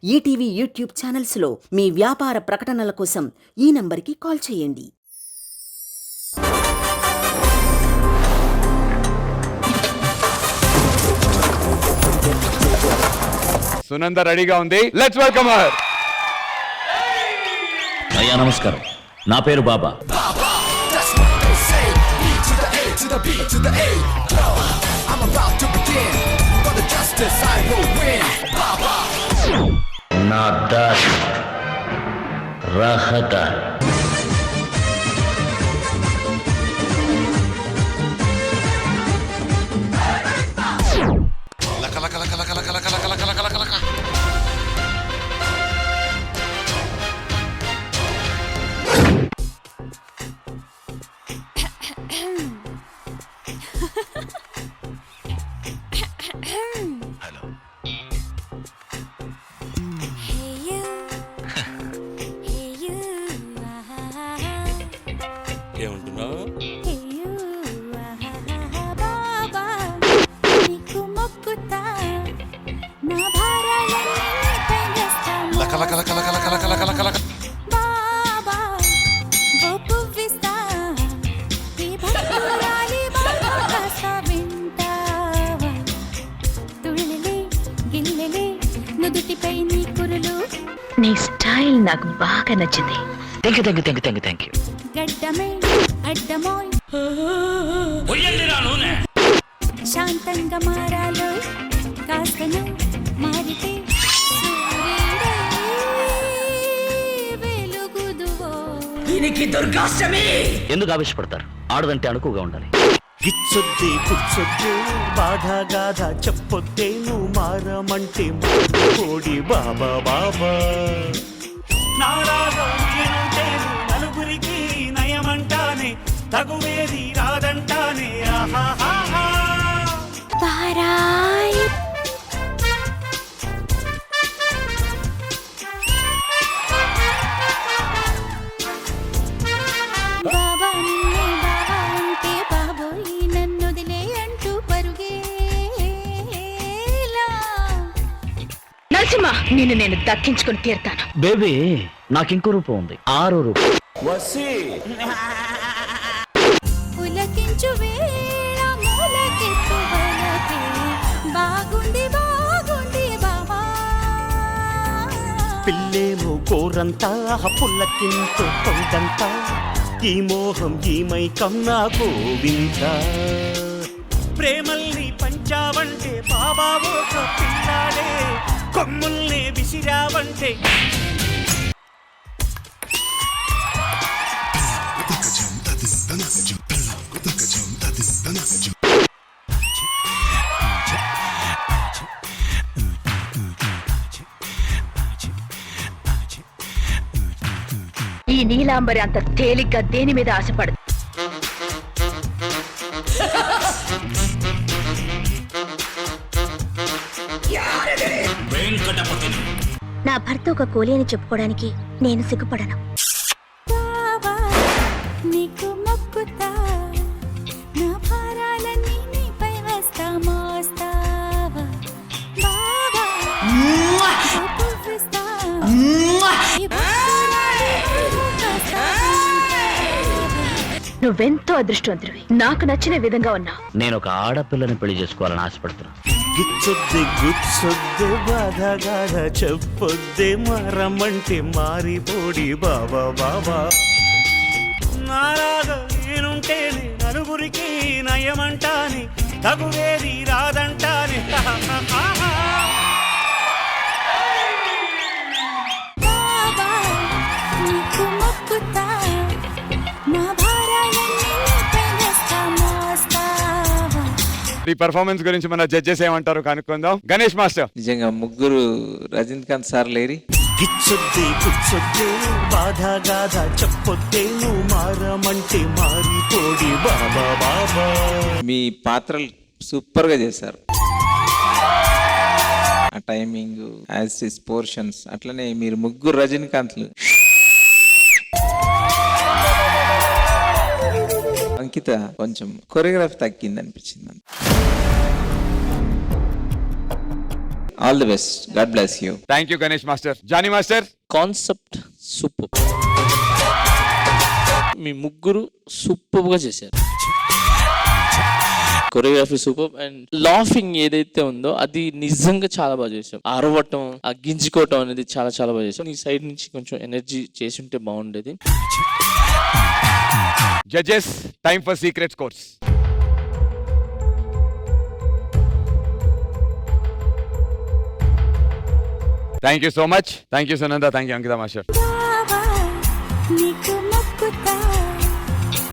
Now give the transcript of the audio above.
ETV YouTube ఛానల్స్లో మీ వ్యాపార ప్రకటనల కోసం ఈ నంబర్కి కాల్ చేయండి. సునంద రెడీగా ఉంది. Let's welcome her. అయ్యా నమస్కారం, నా పేరు బాబా. నా దారి రహదారి. ఏమంటున్నావు? నీ స్టైల్ నాకు బాగా నచ్చింది. Thank you. గడ్డమే అడ్డమోయ్ శాంతంగా మారాలో కాస్తను మారితే వెలుగుదువో. దీనికి దుర్గాష్టమి. ఎందుకు ఆవేశపడతారు? ఆడదంటే అణుకుగా ఉండాలి. గిచ్చొద్దే కూర్చొద్దే బాధ గాథ చెప్పొద్దే నువ్వు మారమంటే కోడి బాబా బాబా. నారాగా నేనుంటే నలుగురికి నయమంటానే, తగువేది రాదంటానే. ఆహాహా బారాయ్ బాబా నిన్నే బాబా అంటే బాబోయ్ నన్నొదిలే అంటూ పరుగేలా. నరసింహ, నిన్ను నేను దక్కించుకుని తీరుతాను. బేబీ, నాకు ఇంకో రూపం ఉంది. 6వ రూపం. పులకించు వేళ మూలకెత్తు వలకే బాగుంది బాగుంది బాబా. పిల్లేమో కోరంతా పుల్లకింతో కొండంతా, ఈ మోహం ఈ మైకం నా గోవింద. ప్రేమల్ని పంచావంటే బాబా ఒక పిల్లాడే, కొమ్ముల్ని విసిరావంటే. ఈ నీలాంబరి అంత తేలిగ్గా దేని మీద ఆశపడదు. నా భర్త ఒక కూలి అని చెప్పుకోవడానికి నేను సిగ్గుపడను. నీకు మొక్కుతా, నా భారాలన్నీ నీపై వేస్తా మోస్తావా బాబా. నువ్వెంతో అదృష్టవంతుడివి. నాకు నచ్చిన విధంగా ఉన్నావు. నేను ఒక ఆడపిల్లని పెళ్లి చేసుకోవాలని ఆశపడుతున్నా. గిచ్చొద్దే గుచ్చొద్దే బాధ గాథ చెప్పొద్దే మారమంటే మారిపోడి బాబా బాబా. నారాగా నేనుంటేనే నలుగురికి నయమంటానే, తగువేది రాదంటానే. బాబా నీకు మొక్కుతా, నా భారాలన్నీ నీపై వేస్తా మోస్తావా. ఈ పర్ఫార్మెన్స్ గురించి మన జడ్జెస్ ఏమంటారు కనుక్కుందాం. గణేష్ మాస్టర్. నిజంగా ముగ్గురు రజనీకాంత్ సార్ లేరి. గిచ్చొద్దే కూర్చొద్దే బాధ గాథ చెప్పొద్దే నువ్వు మారమంటే మారిపోడి బాబా బాబా. మీ పాత్రలు సూపర్ గా చేశారు. ఆ టైమింగ్, యాజ్ పోర్షన్స్, అట్లనే మీరు ముగ్గురు రజనీకాంత్లు. అంకిత కొంచెం కొరియోగ్రఫీ తగ్గింది అనిపించింది. All the best, god bless you. Thank you Ganesh master. Johnny master. Concept super, మీ ముగ్గురు సూపర్ గా చేశారు. కొరియోగ్రఫీ సూపర్ అండ్ లాఫింగ్ ఏదైతే ఉందో అది నిజంగా చాలా బాగా చేసాం. అరవటం, ఆ గింజుకోవటం అనేది చాలా చాలా బాగా చేసాం. నీ సైడ్ నుంచి కొంచెం ఎనర్జీ చేసి ఉంటే బాగుండేది. Judges, time for secret scores. Thank you so much. Thank you Sunanda. Thank you Ankita master. బావా నీకు మొక్కుతా